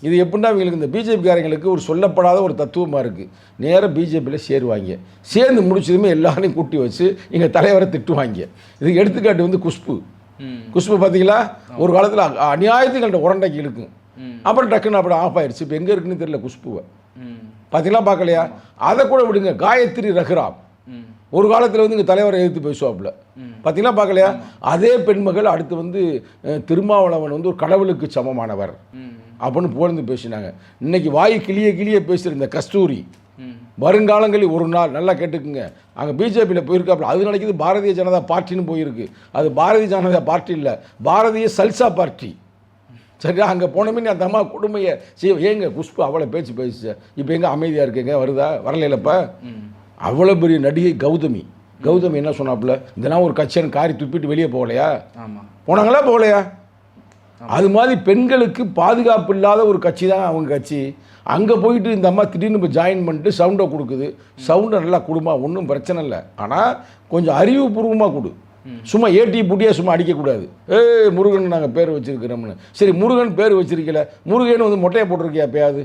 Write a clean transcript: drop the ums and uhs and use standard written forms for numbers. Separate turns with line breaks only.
இது எப்படின்னா இவங்களுக்கு இந்த பிஜேபிக்காரங்களுக்கு ஒரு சொல்லப்படாத ஒரு தத்துவமாக இருக்குது. நேராக பிஜேபியில் சேருவாங்க. சேர்ந்து முடிச்சதுமே எல்லாரையும் கூட்டி வச்சு எங்கள் தலைவரை திட்டுவாங்க. இதுக்கு எடுத்துக்காட்டு வந்து குஷ்பு பார்த்தீங்களா, ஒரு காலத்தில் அநியாயத்துக்கு உரண்டைக்கு இழுக்கும். அப்புறம் டக்குன்னு அப்படி ஆஃப் ஆயிடுச்சு. இப்போ எங்கே இருக்குன்னு தெரியல குஷ்புவை. பார்த்தீங்களா, பார்க்கலையா? அதை கூட விடுங்க. காயத்ரி ரகுராம் ஒரு காலத்தில் வந்து இங்கே தலைவரை எதிர்த்து பேசுவாப்புல. பார்த்தீங்களா, பார்க்கலையா? அதே பெண்மகள் அடுத்து வந்து திருமாவளவன் வந்து ஒரு கடவுளுக்கு சமமானவர் அப்படின்னு புகழ்ந்து பேசினாங்க. இன்னைக்கு வாய் கிளிய பேசுகிற இந்த கஸ்தூரி வருங்காலங்களில் ஒரு நாள் நல்லா கேட்டுக்குங்க, அங்கே பிஜேபியில் போயிருக்காப்புல. அது நினைக்கிது பாரதிய ஜனதா பார்ட்டின்னு போயிருக்கு. அது பாரதிய ஜனதா பார்ட்டி இல்லை, பாரதிய சல்சா பார்ட்டி. சரியா? அங்கே போனமே அந்த அம்மா கொடுமையை ஏங்க குஷ்பு அவ்வளோ பேசிச்சு. இப்போ எங்கே அமைதியாக இருக்குங்க, வருதா வரலையிலப்ப? அவ்வளோ பெரிய நடிகை கௌதமி என்ன சொன்னாப்புல, இதெல்லாம் ஒரு கட்சியான காரி துப்பிட்டு வெளியே போகலையா? போனாங்களா போகலையா? அது மாதிரி பெண்களுக்கு பாதுகாப்பு இல்லாத ஒரு கட்சி தான் அவங்க கட்சி. அங்கே போயிட்டு இந்த அம்மா திடீர்னு இப்போ ஜாயின் பண்ணிட்டு சவுண்டை கொடுக்குது. சவுண்டை நல்லா கொடுமா, ஒன்றும் பிரச்சனை இல்லை. ஆனால் கொஞ்சம் அறிவுபூர்வமாக கொடு. சும்மா ஏட்டி புட்டியாக சும்மா அடிக்கக்கூடாது. முருகன் நாங்கள் பேர் வச்சுருக்கிறோம்னு. சரி, முருகன் பேர் வச்சிருக்கல, முருகன் வந்து மொட்டையை போட்டிருக்கியா எப்பயாவது?